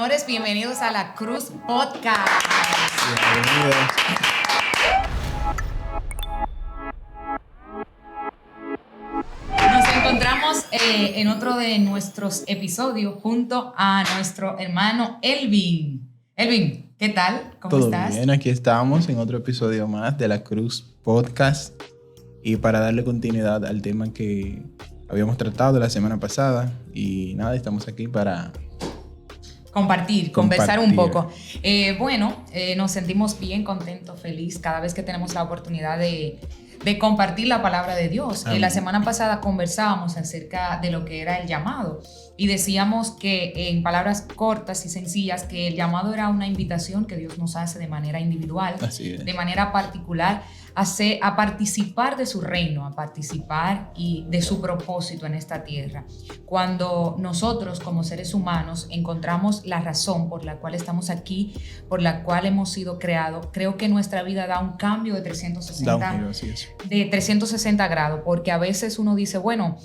señores, bienvenidos a La Cruz Podcast. Bienvenidos. Nos encontramos en otro de nuestros episodios junto a nuestro hermano Elvin. Elvin, ¿qué tal? ¿Cómo estás? Todo bien, aquí estamos en otro episodio más de La Cruz Podcast. Y para darle continuidad al tema que habíamos tratado la semana pasada. Y nada, estamos aquí para compartir, conversar un poco. Nos sentimos bien contentos, feliz cada vez que tenemos la oportunidad de compartir la palabra de Dios. La semana pasada conversábamos acerca de lo que era el llamado y decíamos que en palabras cortas y sencillas que el llamado era una invitación que Dios nos hace de manera individual, de manera particular, a participar de su reino, a participar y de su propósito en esta tierra. Cuando nosotros como seres humanos encontramos la razón por la cual estamos aquí, por la cual hemos sido creados, creo que nuestra vida da un cambio de 360 grados, porque a veces uno dice, bueno,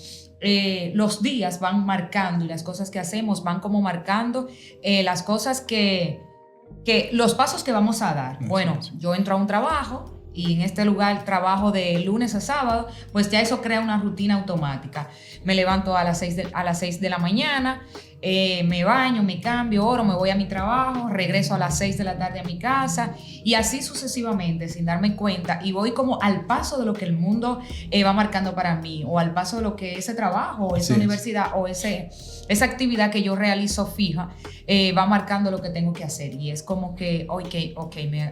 los días van marcando y las cosas que hacemos van como marcando las cosas los pasos que vamos a dar. Bueno, yo entro a un trabajo y en este lugar trabajo de lunes a sábado, pues ya eso crea una rutina automática. Me levanto a las 6 de la mañana, me baño, me cambio, oro, me voy a mi trabajo, regreso a las 6 de la tarde a mi casa y así sucesivamente sin darme cuenta, y voy como al paso de lo que el mundo va marcando para mí, o al paso de lo que ese trabajo o esa universidad o esa actividad que yo realizo fija va marcando lo que tengo que hacer. Y es como que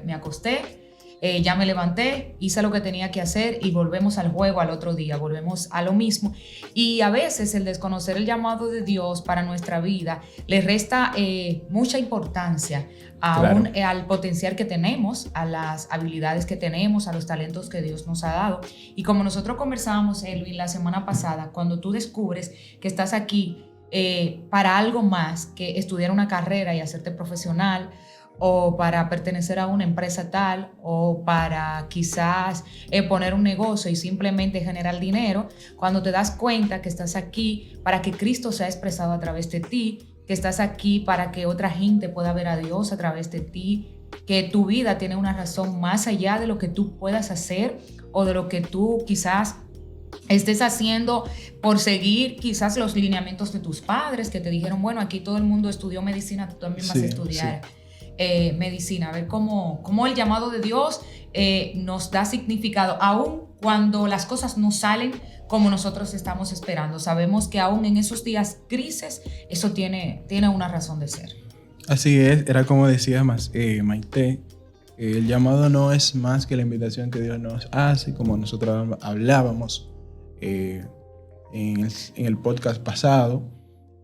me acosté, ya me levanté, hice lo que tenía que hacer y volvemos al juego al otro día, volvemos a lo mismo. Y a veces el desconocer el llamado de Dios para nuestra vida le resta mucha importancia al potencial que tenemos, a las habilidades que tenemos, a los talentos que Dios nos ha dado. Y como nosotros conversábamos, Elvin, la semana pasada, cuando tú descubres que estás aquí para algo más que estudiar una carrera y hacerte profesional, o para pertenecer a una empresa tal, o para quizás poner un negocio y simplemente generar dinero, cuando te das cuenta que estás aquí para que Cristo sea expresado a través de ti, que estás aquí para que otra gente pueda ver a Dios a través de ti, que tu vida tiene una razón más allá de lo que tú puedas hacer o de lo que tú quizás estés haciendo por seguir quizás los lineamientos de tus padres que te dijeron, bueno, aquí todo el mundo estudió medicina, tú también vas a estudiar medicina. A ver cómo el llamado de Dios nos da significado, aun cuando las cosas no salen como nosotros estamos esperando. Sabemos que aún en esos días grises, eso tiene una razón de ser. Así es, era como decía Maite, el llamado no es más que la invitación que Dios nos hace, como nosotros hablábamos en el podcast pasado.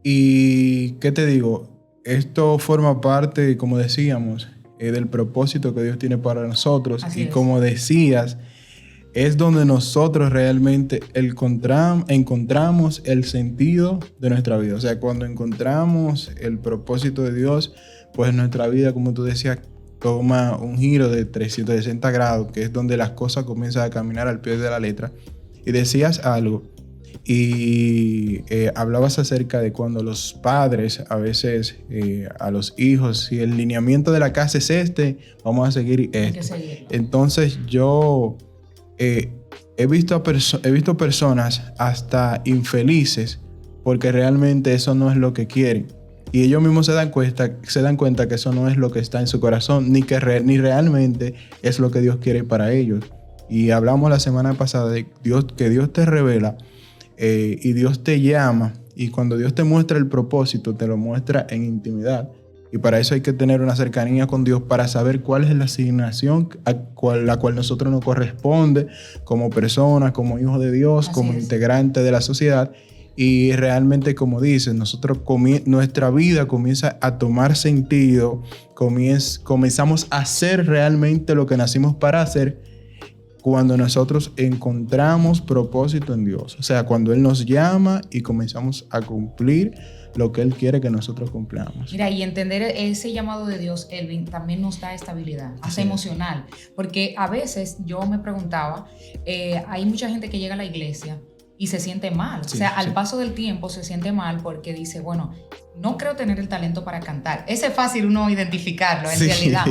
Y ¿qué te digo? Esto forma parte, como decíamos, del propósito que Dios tiene para nosotros. Así es. Como decías, es donde nosotros realmente encontramos el sentido de nuestra vida. O sea, cuando encontramos el propósito de Dios, pues nuestra vida, como tú decías, toma un giro de 360 grados, que es donde las cosas comienzan a caminar al pie de la letra. Y decías algo, y hablabas acerca de cuando los padres a veces a los hijos, si el lineamiento de la casa es vamos a seguir este. Entonces yo he visto personas hasta infelices porque realmente eso no es lo que quieren. Y ellos mismos se dan cuenta que eso no es lo que está en su corazón, ni realmente es lo que Dios quiere para ellos. Y hablamos la semana pasada de que Dios te revela y Dios te llama, y cuando Dios te muestra el propósito, te lo muestra en intimidad. Y para eso hay que tener una cercanía con Dios para saber cuál es la asignación a la cual nosotros nos corresponde como personas, como hijos de Dios, como integrantes de la sociedad. Y realmente, como dices, nuestra vida comienza a tomar sentido, comenzamos a hacer realmente lo que nacimos para hacer cuando nosotros encontramos propósito en Dios. O sea, cuando Él nos llama y comenzamos a cumplir lo que Él quiere que nosotros cumplamos. Mira, y entender ese llamado de Dios, Elvin, también nos da estabilidad, hasta emocional. Porque a veces yo me preguntaba, hay mucha gente que llega a la iglesia y se siente mal. Al paso del tiempo se siente mal porque dice, bueno, no creo tener el talento para cantar. Ese es fácil uno identificarlo, en Sí. realidad.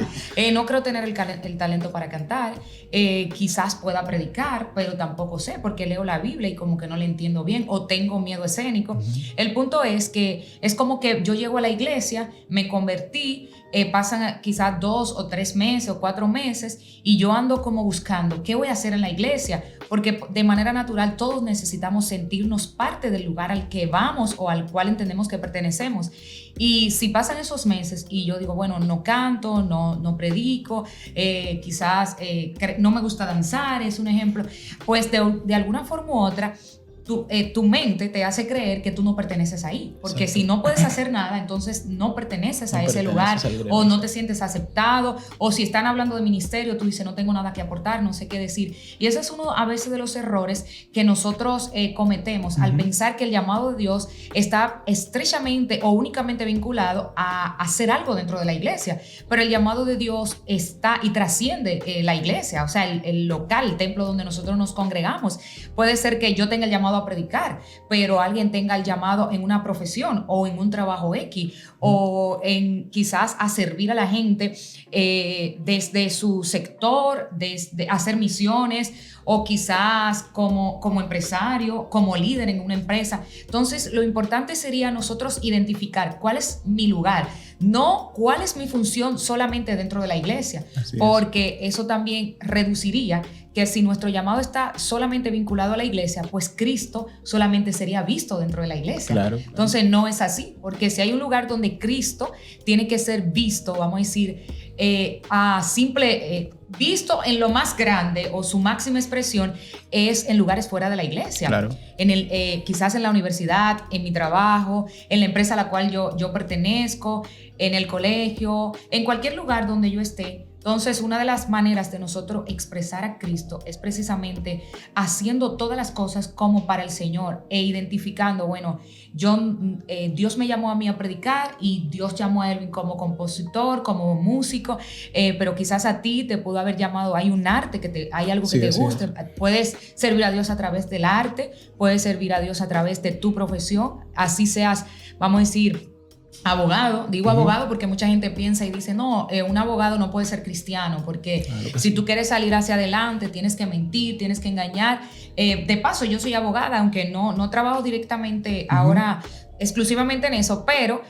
No creo tener el talento para cantar. Quizás pueda predicar, pero tampoco sé, porque leo la Biblia y como que no le entiendo bien, o tengo miedo escénico. Uh-huh. El punto es que es como que yo llego a la iglesia, me convertí, pasan quizás 2 o 3 meses o 4 meses y yo ando como buscando qué voy a hacer en la iglesia, porque de manera natural todos necesitamos sentirnos parte del lugar al que vamos o al cual entendemos que pertenecemos. Y si pasan esos meses y yo digo, bueno, no canto, no predico, quizás no me gusta danzar, es un ejemplo, pues de alguna forma u otra, tu mente te hace creer que tú no perteneces ahí, porque exacto, si no puedes hacer nada, entonces no perteneces a ese lugar, o no te sientes aceptado, o si están hablando de ministerio, tú dices no tengo nada que aportar, no sé qué decir. Y ese es uno a veces de los errores que nosotros cometemos al pensar que el llamado de Dios está estrechamente o únicamente vinculado a hacer algo dentro de la iglesia, pero el llamado de Dios está y trasciende la iglesia, o sea, el local, el templo donde nosotros nos congregamos. Puede ser que yo tenga el llamado a predicar, pero alguien tenga el llamado en una profesión o en un trabajo X o en quizás a servir a la gente desde su sector, desde hacer misiones o quizás como empresario, como líder en una empresa. Entonces, lo importante sería nosotros identificar cuál es mi lugar, no cuál es mi función solamente dentro de la iglesia, porque eso también reduciría que si nuestro llamado está solamente vinculado a la iglesia, pues Cristo solamente sería visto dentro de la iglesia. Claro. Entonces no es así, porque si hay un lugar donde Cristo tiene que ser visto, vamos a decir, visto en lo más grande o su máxima expresión es en lugares fuera de la iglesia. Claro. Quizás en la universidad, en mi trabajo, en la empresa a la cual yo pertenezco, en el colegio, en cualquier lugar donde yo esté. Entonces, una de las maneras de nosotros expresar a Cristo es precisamente haciendo todas las cosas como para el Señor e identificando, bueno, Dios me llamó a mí a predicar y Dios llamó a Elvin como compositor, como músico, pero quizás a ti te pudo haber llamado, hay un arte, hay algo que te guste, puedes servir a Dios a través del arte, puedes servir a Dios a través de tu profesión, así seas, vamos a decir, abogado. Digo abogado porque mucha gente piensa y dice, no, un abogado no puede ser cristiano porque si tú quieres salir hacia adelante tienes que mentir, tienes que engañar. De paso, yo soy abogada, aunque no trabajo directamente ahora exclusivamente en eso, pero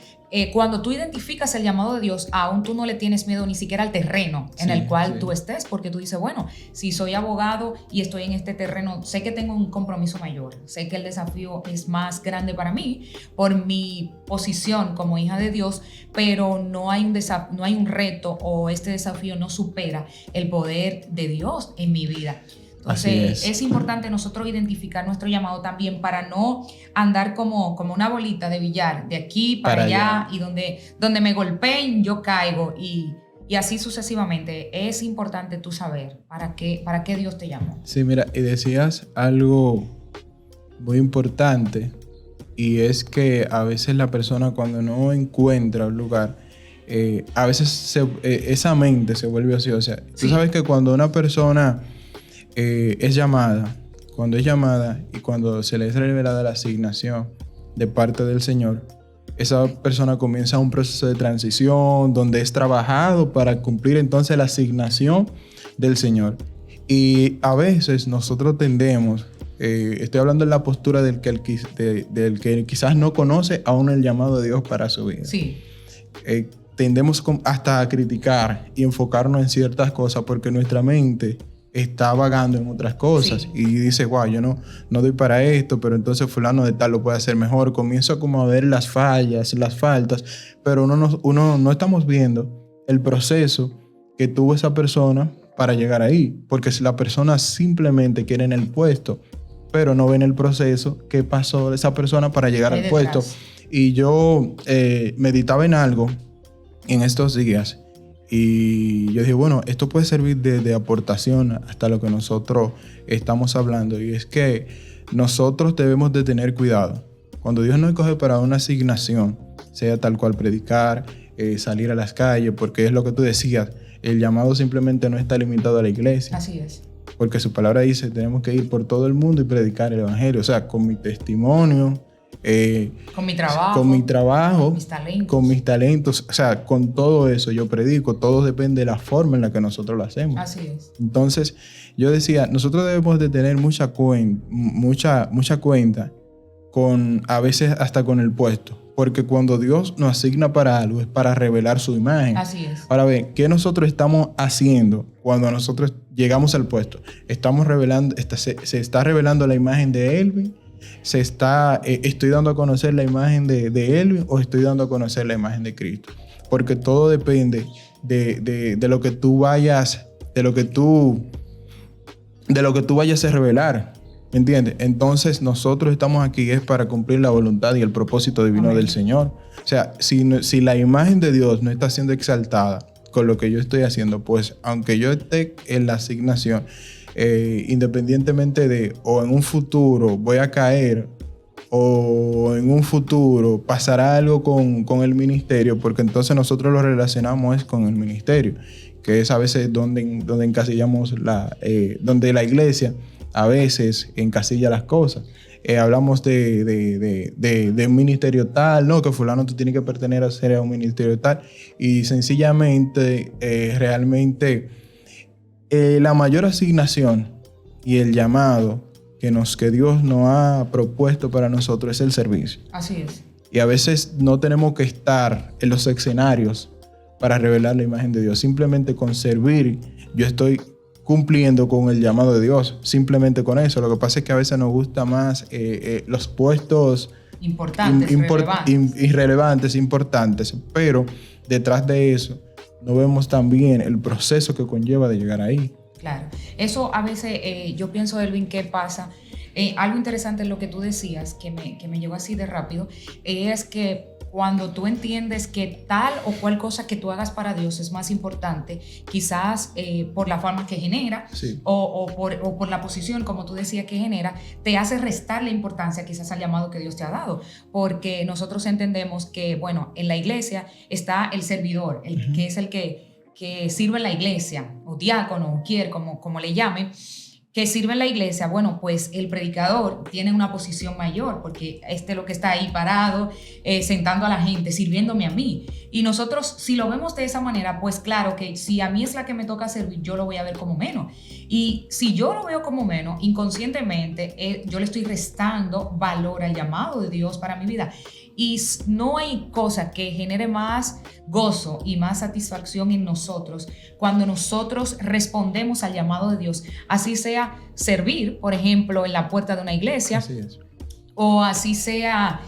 cuando tú identificas el llamado de Dios, aún tú no le tienes miedo ni siquiera al terreno en el cual tú estés, porque tú dices, bueno, si soy abogado y estoy en este terreno, sé que tengo un compromiso mayor, sé que el desafío es más grande para mí por mi posición como hija de Dios, pero no hay un reto o este desafío no supera el poder de Dios en mi vida. Entonces, es importante nosotros identificar nuestro llamado también para no andar como una bolita de billar, de aquí para allá, y donde me golpeen, yo caigo, y así sucesivamente. Es importante tú saber para qué Dios te llamó. Sí, mira, y decías algo muy importante, y es que a veces la persona cuando no encuentra un lugar, a veces esa mente se vuelve ociosa. Tú sabes que cuando una persona es llamada, cuando es llamada y cuando se le es revelada la asignación de parte del Señor, esa persona comienza un proceso de transición donde es trabajado para cumplir entonces la asignación del Señor. Y a veces nosotros tendemos, estoy hablando en la postura del que quizás no conoce aún el llamado de Dios para su vida. Sí. Tendemos hasta a criticar y enfocarnos en ciertas cosas porque nuestra mente está vagando en otras cosas y dice, wow, yo no doy para esto, pero entonces fulano de tal lo puede hacer mejor. Comienzo como a ver las fallas, las faltas, pero uno no estamos viendo el proceso que tuvo esa persona para llegar ahí, porque si la persona simplemente quiere en el puesto, pero no ven el proceso que pasó esa persona para llegar al puesto. Y yo meditaba en algo en estos días, y yo dije, bueno, esto puede servir de aportación hasta lo que nosotros estamos hablando. Y es que nosotros debemos de tener cuidado. Cuando Dios nos escoge para una asignación, sea tal cual predicar, salir a las calles, porque es lo que tú decías, el llamado simplemente no está limitado a la iglesia. Así es. Porque su palabra dice, tenemos que ir por todo el mundo y predicar el evangelio. O sea, con mi testimonio, Con mi trabajo. Con mi trabajo. Con mis talentos. O sea, con todo eso yo predico. Todo depende de la forma en la que nosotros lo hacemos. Así es. Entonces, yo decía, nosotros debemos de tener mucha cuenta con, a veces hasta con el puesto. Porque cuando Dios nos asigna para algo es para revelar su imagen. Así es. Ahora bien, ¿qué nosotros estamos haciendo cuando nosotros llegamos al puesto? Estamos revelando, se está revelando la imagen de Elvin. Estoy dando a conocer la imagen de Elvin o estoy dando a conocer la imagen de Cristo. Porque todo depende de lo que tú vayas, de lo que tú vayas a revelar. ¿Entiendes? Entonces nosotros estamos aquí es para cumplir la voluntad y el propósito divino del Señor. O sea, si la imagen de Dios no está siendo exaltada con lo que yo estoy haciendo, pues aunque yo esté en la asignación, independientemente de o en un futuro voy a caer o en un futuro pasará algo con el ministerio, porque entonces nosotros lo relacionamos es con el ministerio, que es a veces donde encasillamos donde la iglesia a veces encasilla las cosas. Hablamos de un ministerio tal, no, que fulano tú tienes que pertenecer a un ministerio tal, y sencillamente, realmente, la mayor asignación y el llamado que Dios nos ha propuesto para nosotros es el servicio. Así es. Y a veces no tenemos que estar en los escenarios para revelar la imagen de Dios. Simplemente con servir, yo estoy cumpliendo con el llamado de Dios, simplemente con eso. Lo que pasa es que a veces nos gusta más los puestos irrelevantes, importantes, pero detrás de eso no vemos también el proceso que conlleva de llegar ahí. Claro, eso a veces yo pienso, Elvin, ¿qué pasa? Algo interesante en lo que tú decías, que me llegó así de rápido, es que cuando tú entiendes que tal o cual cosa que tú hagas para Dios es más importante, quizás por la forma que genera, sí, o por la posición, como tú decías, que genera, te hace restar la importancia quizás al llamado que Dios te ha dado. Porque nosotros entendemos que, bueno, en la iglesia está el servidor, que es el que sirve en la iglesia, o diácono, o quier, como le llamen, que sirve en la iglesia. Bueno, pues el predicador tiene una posición mayor, porque lo que está ahí parado, sentando a la gente, sirviéndome a mí. Y nosotros, si lo vemos de esa manera, pues claro que si a mí es la que me toca servir, yo lo voy a ver como menos. Y si yo lo veo como menos, inconscientemente, yo le estoy restando valor al llamado de Dios para mi vida. Y no hay cosa que genere más gozo y más satisfacción en nosotros cuando nosotros respondemos al llamado de Dios. Así sea servir, por ejemplo, en la puerta de una iglesia. Así es. O así sea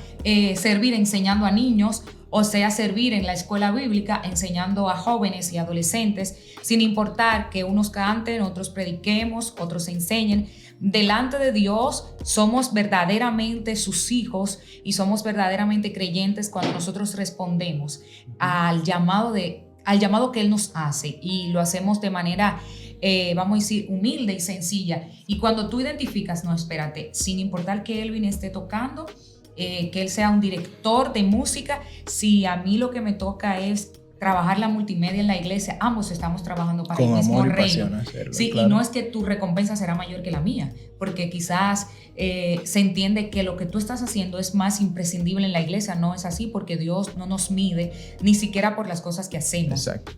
servir enseñando a niños, o sea servir en la escuela bíblica enseñando a jóvenes y adolescentes, sin importar que unos canten, otros prediquemos, otros enseñen. Delante de Dios somos verdaderamente sus hijos y somos verdaderamente creyentes cuando nosotros respondemos al llamado que Él nos hace, y lo hacemos de manera, vamos a decir, humilde y sencilla. Y cuando tú identificas, no, espérate, sin importar que Elvin esté tocando, que él sea un director de música, si a mí lo que me toca es trabajar la multimedia en la iglesia, ambos estamos trabajando para el mismo reino. Sí, claro. Y no es que tu recompensa será mayor que la mía, porque quizás se entiende que lo que tú estás haciendo es más imprescindible en la iglesia. No es así, porque Dios no nos mide ni siquiera por las cosas que hacemos. Exacto.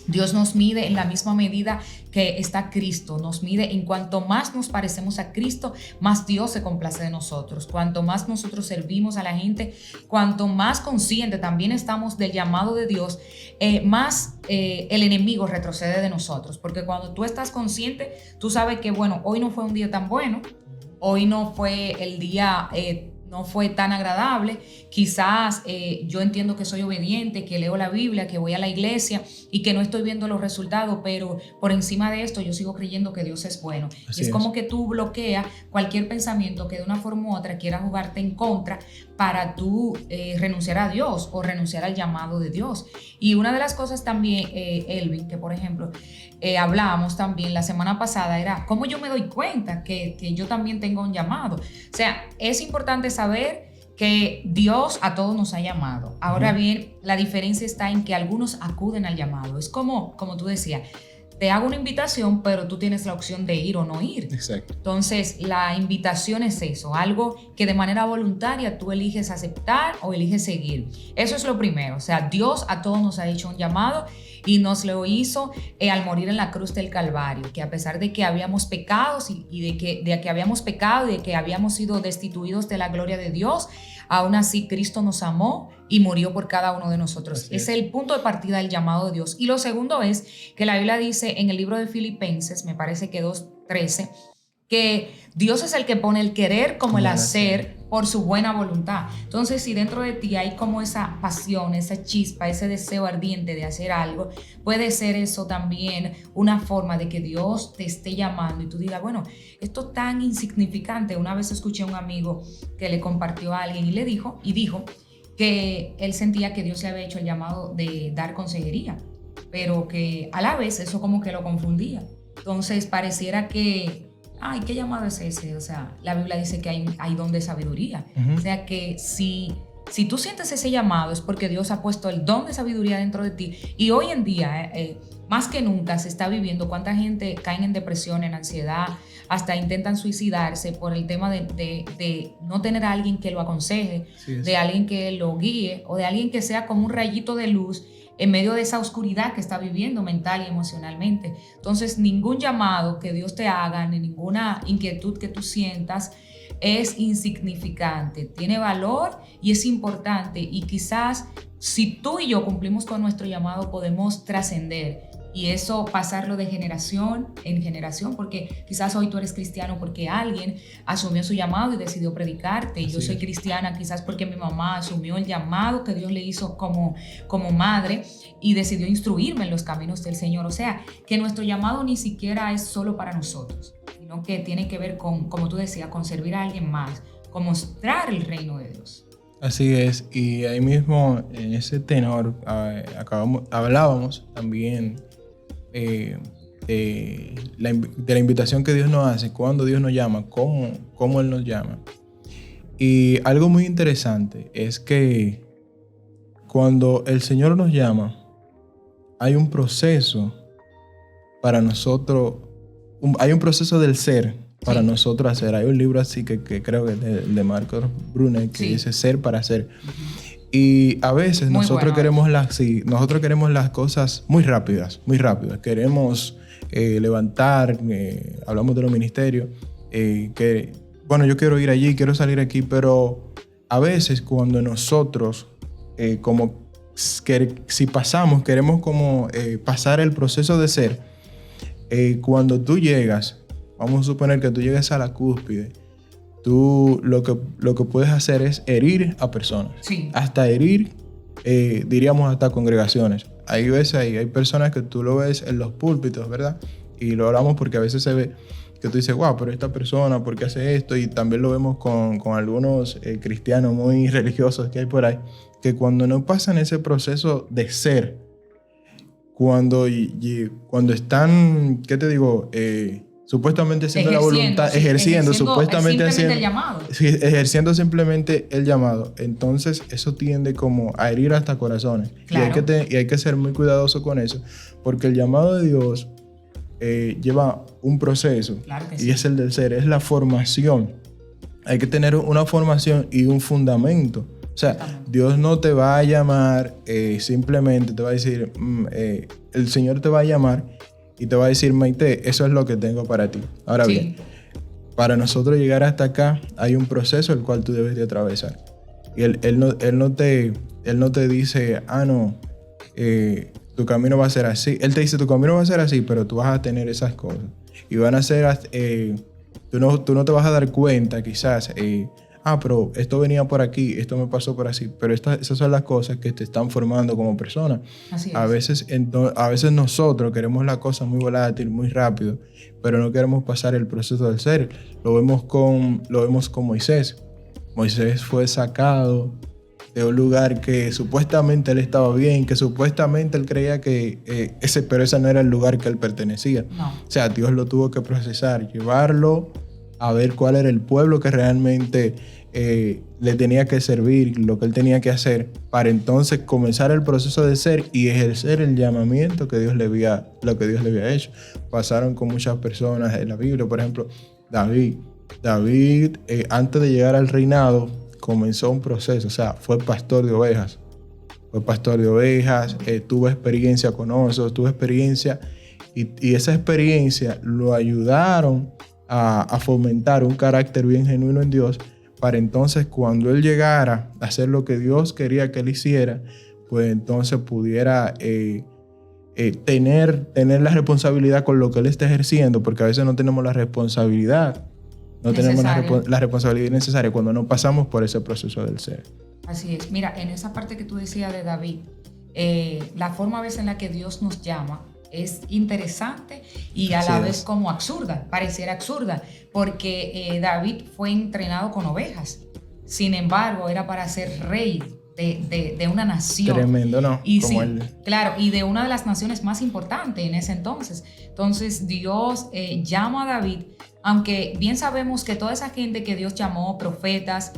Dios nos mide en la misma medida que está Cristo. Nos mide en cuanto más nos parecemos a Cristo, más Dios se complace de nosotros. Cuanto más nosotros servimos a la gente, cuanto más consciente también estamos del llamado de Dios, más el enemigo retrocede de nosotros. Porque cuando tú estás consciente, tú sabes que, bueno, hoy no fue un día tan bueno, hoy no fue el día no fue tan agradable. Quizás yo entiendo que soy obediente, que leo la Biblia, que voy a la iglesia y que no estoy viendo los resultados, pero por encima de esto yo sigo creyendo que Dios es bueno. Y es como que tú bloqueas cualquier pensamiento que de una forma u otra quiera jugarte en contra para tú renunciar a Dios o renunciar al llamado de Dios. Y una de las cosas también, Elvin, que por ejemplo hablábamos también la semana pasada, era cómo yo me doy cuenta que yo también tengo un llamado. O sea, es importante saber que Dios a todos nos ha llamado. Ahora bien, la diferencia está en que algunos acuden al llamado. Es como tú decías, te hago una invitación, pero tú tienes la opción de ir o no ir. Exacto. Entonces, la invitación es eso, algo que de manera voluntaria tú eliges aceptar o eliges seguir. Eso es lo primero. O sea, Dios a todos nos ha hecho un llamado y nos lo hizo al morir en la cruz del Calvario, que a pesar de que habíamos pecado y de que habíamos pecado y de que habíamos sido destituidos de la gloria de Dios, aún así Cristo nos amó y murió por cada uno de nosotros. Es el punto de partida del llamado de Dios. Y lo segundo es que la Biblia dice en el libro de Filipenses, me parece que 2:13, que Dios es el que pone el querer como el hacer por su buena voluntad. Entonces, si dentro de ti hay como esa pasión, esa chispa, ese deseo ardiente de hacer algo, puede ser eso también una forma de que Dios te esté llamando y tú digas, bueno, esto es tan insignificante. Una vez escuché a un amigo que le compartió a alguien y dijo que él sentía que Dios le había hecho el llamado de dar consejería, pero que a la vez eso como que lo confundía. Entonces, pareciera que ay, ¿qué llamado es ese? O sea, la Biblia dice que hay don de sabiduría. O sea, que si tú sientes ese llamado es porque Dios ha puesto el don de sabiduría dentro de ti. Y hoy en día, más que nunca, se está viviendo cuánta gente cae en depresión, en ansiedad, hasta intentan suicidarse por el tema de no tener a alguien que lo aconseje, de alguien que lo guíe o de alguien que sea como un rayito de luz en medio de esa oscuridad que está viviendo mental y emocionalmente. Entonces, ningún llamado que Dios te haga, ni ninguna inquietud que tú sientas es insignificante. Tiene valor y es importante. Y quizás si tú y yo cumplimos con nuestro llamado, podemos trascender. Y eso pasarlo de generación en generación, porque quizás hoy tú eres cristiano porque alguien asumió su llamado y decidió predicarte. Y yo soy cristiana quizás porque mi mamá asumió el llamado que Dios le hizo como madre y decidió instruirme en los caminos del Señor. O sea, que nuestro llamado ni siquiera es solo para nosotros, sino que tiene que ver con, como tú decías, con servir a alguien más, con mostrar el reino de Dios. Así es, y ahí mismo en ese tenor hablábamos también de la invitación que Dios nos hace, cuando Dios nos llama, cómo Él nos llama. Y algo muy interesante es que cuando el Señor nos llama, hay un proceso para nosotros, hay un proceso del ser para nosotros hacer. Hay un libro así que creo que es de Marcos Brunet que dice Ser para Ser. Y a veces nosotros queremos las cosas muy rápidas. Queremos levantar, hablamos de los ministerios, bueno, yo quiero ir allí, quiero salir aquí, pero a veces cuando nosotros, si queremos como pasar el proceso de ser, cuando tú llegas, vamos a suponer que tú llegues a la cúspide, tú lo que puedes hacer es herir a personas. Sí. Hasta herir, diríamos hasta congregaciones. Hay veces hay personas que tú lo ves en los púlpitos, ¿verdad? Y lo hablamos porque a veces se ve que tú dices, wow, pero esta persona, ¿por qué hace esto? Y también lo vemos con algunos cristianos muy religiosos que hay por ahí, que cuando no pasan ese proceso de ser, cuando están, ¿qué te digo? Supuestamente haciendo la voluntad, ejerciendo el llamado. Sí, ejerciendo simplemente el llamado. Entonces eso tiende como a herir hasta corazones. Claro. Y hay que ser muy cuidadoso con eso, porque el llamado de Dios lleva un proceso, claro que sí. Y es el del ser, es la formación. Hay que tener una formación y un fundamento. O sea, Dios no te va a llamar simplemente, te va a decir, el Señor te va a llamar y te va a decir, Maite, eso es lo que tengo para ti. Ahora bien, para nosotros llegar hasta acá hay un proceso el cual tú debes de atravesar. Y él no te dice, tu camino va a ser así. Él te dice, tu camino va a ser así, pero tú vas a tener esas cosas. Y van a ser, tú no te vas a dar cuenta quizás, pero esto venía por aquí, esto me pasó por así. Pero esas son las cosas que te están formando como persona. Así es. A veces nosotros queremos la cosa muy volátil, muy rápido, pero no queremos pasar el proceso del ser. Lo vemos con Moisés. Moisés fue sacado de un lugar que supuestamente él estaba bien, que supuestamente él creía que pero ese no era el lugar que él pertenecía. No. O sea, Dios lo tuvo que procesar, llevarlo a ver cuál era el pueblo que realmente le tenía que servir, lo que él tenía que hacer, para entonces comenzar el proceso de ser y ejercer el llamamiento que Dios le había hecho. Pasaron con muchas personas en la Biblia, por ejemplo, David, antes de llegar al reinado, comenzó un proceso, o sea, fue pastor de ovejas. Tuvo experiencia con osos, y esa experiencia lo ayudaron a fomentar un carácter bien genuino en Dios, para entonces cuando él llegara a hacer lo que Dios quería que él hiciera, pues entonces pudiera tener la responsabilidad con lo que él está ejerciendo, porque a veces no tenemos la responsabilidad, la responsabilidad necesaria cuando no pasamos por ese proceso del ser. Así es. Mira, en esa parte que tú decías de David, la forma a veces en la que Dios nos llama es interesante y a la vez como absurda, pareciera absurda, porque David fue entrenado con ovejas. Sin embargo, era para ser rey de una nación. Tremendo, ¿no? Y como sí, claro, y de una de las naciones más importantes en ese entonces. Entonces Dios llama a David, aunque bien sabemos que toda esa gente que Dios llamó, profetas,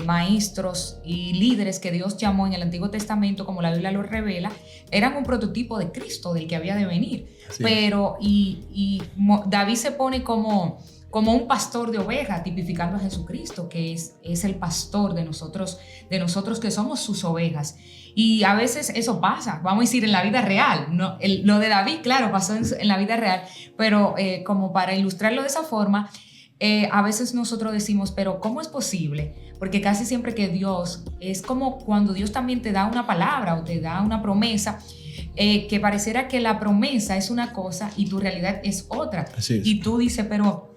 maestros y líderes que Dios llamó en el Antiguo Testamento, como la Biblia lo revela, eran un prototipo de Cristo, del que había de venir. Así pero David se pone como un pastor de ovejas, tipificando a Jesucristo, que es el pastor de nosotros que somos sus ovejas. Y a veces eso pasa, vamos a decir, en la vida real. No, lo de David, claro, pasó en la vida real, pero como para ilustrarlo de esa forma, a veces nosotros decimos, pero ¿cómo es posible? Porque casi siempre que Dios, es como cuando Dios también te da una palabra o te da una promesa, que pareciera que la promesa es una cosa y tu realidad es otra. Así es. Y tú dices, pero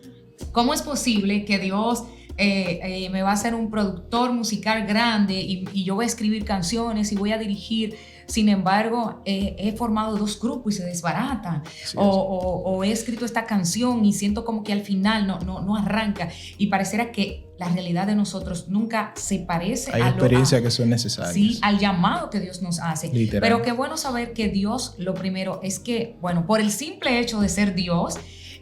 ¿cómo es posible que Dios me va a hacer un productor musical grande y yo voy a escribir canciones y voy a dirigir? Sin embargo, he formado 2 grupos y se desbaratan. O he escrito esta canción y siento como que al final no arranca. Y pareciera que la realidad de nosotros nunca se parece Hay experiencias que son necesarias. Sí, al llamado que Dios nos hace. Literal. Pero qué bueno saber que Dios, lo primero es que, bueno, por el simple hecho de ser Dios,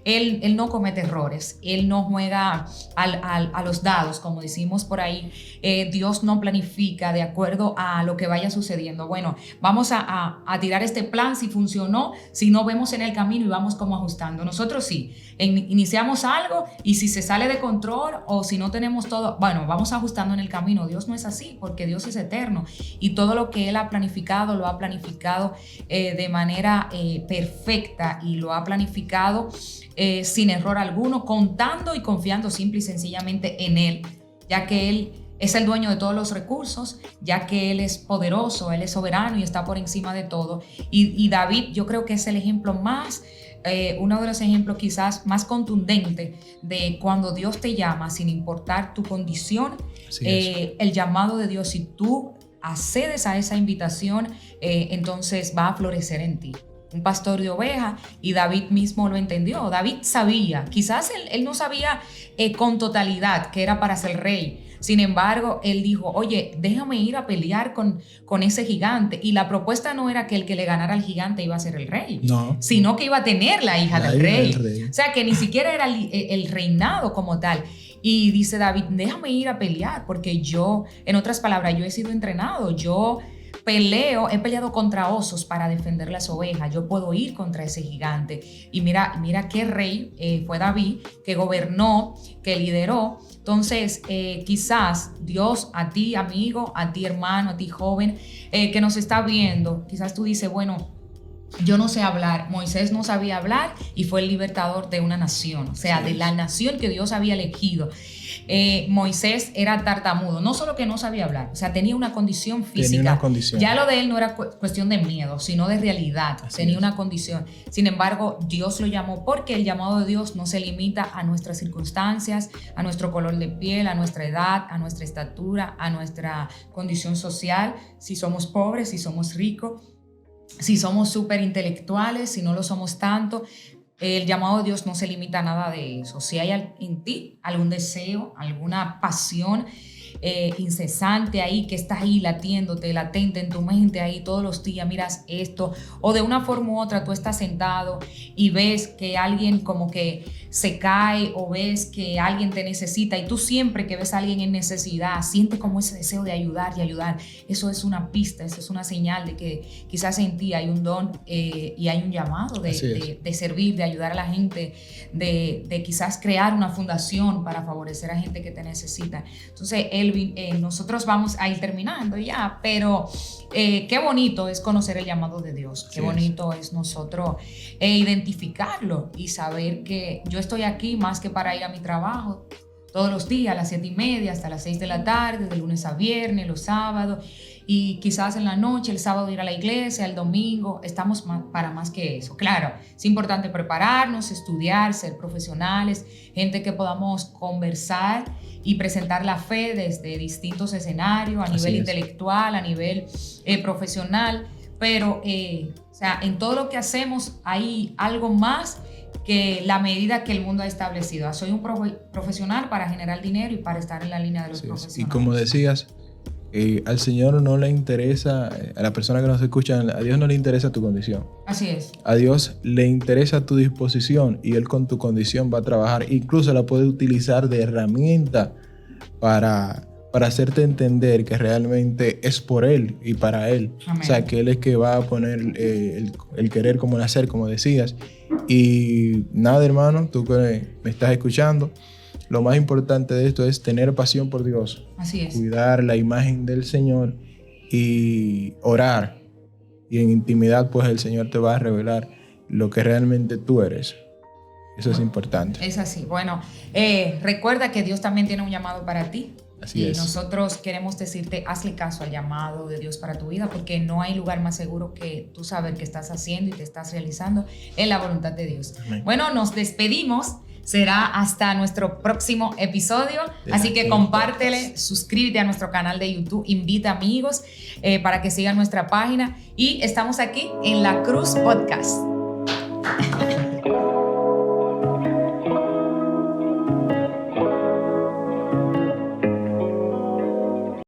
Él no comete errores, Él no juega a los dados, como decimos por ahí. Dios no planifica de acuerdo a lo que vaya sucediendo. Bueno, vamos a tirar este plan, si funcionó, si no, vemos en el camino y vamos como ajustando. Nosotros sí, iniciamos algo y si se sale de control o si no tenemos todo, bueno, vamos ajustando en el camino. Dios no es así, porque Dios es eterno y todo lo que Él ha planificado, lo ha planificado de manera perfecta y lo ha planificado sin error alguno, contando y confiando simple y sencillamente en Él, ya que Él es el dueño de todos los recursos, ya que Él es poderoso, Él es soberano y está por encima de todo. Y David, yo creo que es el ejemplo más, uno de los ejemplos quizás más contundentes de cuando Dios te llama, sin importar tu condición, el llamado de Dios, si tú accedes a esa invitación, entonces va a florecer en ti. Un pastor de ovejas, y David mismo lo entendió. David sabía, quizás él no sabía con totalidad que era para ser rey. Sin embargo, él dijo, oye, déjame ir a pelear con ese gigante. Y la propuesta no era que el que le ganara al gigante iba a ser el rey, sino que iba a tener la hija del rey. O sea, que ni siquiera era el reinado como tal. Y dice David, déjame ir a pelear, porque yo, en otras palabras, yo he sido entrenado, he peleado contra osos para defender las ovejas, yo puedo ir contra ese gigante. Y mira qué rey fue David, que gobernó, que lideró. Entonces, quizás Dios, a ti amigo, a ti hermano, a ti joven, que nos está viendo, quizás tú dices, bueno, yo no sé hablar. Moisés no sabía hablar y fue el libertador de una nación, o sea, de la nación que Dios había elegido. Moisés era tartamudo, no solo que no sabía hablar, o sea, tenía una condición física. Ya lo de él no era cuestión de miedo, sino de realidad. Tenía una condición. Sin embargo, Dios lo llamó, porque el llamado de Dios no se limita a nuestras circunstancias, a nuestro color de piel, a nuestra edad, a nuestra estatura, a nuestra condición social, si somos pobres, si somos ricos, si somos súper intelectuales, si no lo somos tanto. El llamado de Dios no se limita a nada de eso. Si hay en ti algún deseo, alguna pasión incesante ahí, que está ahí latiéndote, latente en tu mente ahí todos los días, miras esto, o de una forma u otra tú estás sentado y ves que alguien como que se cae, o ves que alguien te necesita, y tú siempre que ves a alguien en necesidad sientes como ese deseo de ayudar y ayudar. Eso es una pista, eso es una señal de que quizás en ti hay un don y hay un llamado de servir, de ayudar a la gente, de quizás crear una fundación para favorecer a gente que te necesita. Entonces, Elvin, nosotros vamos a ir terminando ya, pero qué bonito es conocer el llamado de Dios, qué bonito es nosotros identificarlo y saber que yo estoy aquí más que para ir a mi trabajo todos los días a las 7:30 hasta las 6 de la tarde, de lunes a viernes, los sábados, y quizás en la noche, el sábado ir a la iglesia, el domingo. Estamos para más que eso. Claro, es importante prepararnos, estudiar, ser profesionales, gente que podamos conversar y presentar la fe desde distintos escenarios, a nivel intelectual, a nivel profesional, pero o sea, en todo lo que hacemos hay algo más que la medida que el mundo ha establecido. Soy un profesional para generar dinero y para estar en la línea de los profesionales. Y como decías, al Señor no le interesa, a la persona que nos escucha, a Dios no le interesa tu condición. Así es. A Dios le interesa tu disposición, y Él con tu condición va a trabajar. Incluso la puede utilizar de herramienta para hacerte entender que realmente es por Él y para Él. Amén. O sea, que Él es que va a poner el querer como el hacer, como decías. Y nada, hermano, tú que me estás escuchando, lo más importante de esto es tener pasión por Dios. Así es. Cuidar la imagen del Señor y orar. Y en intimidad, pues el Señor te va a revelar lo que realmente tú eres. Eso es importante. Es así. Bueno, recuerda que Dios también tiene un llamado para ti. Así es. Nosotros queremos decirte, hazle caso al llamado de Dios para tu vida, porque no hay lugar más seguro que tú saber que estás haciendo y te estás realizando en la voluntad de Dios. Amén. Bueno, nos despedimos. Será hasta nuestro próximo episodio. Así que compártele, suscríbete a nuestro canal de YouTube, invita amigos para que sigan nuestra página. Y estamos aquí en La Cruz Podcast.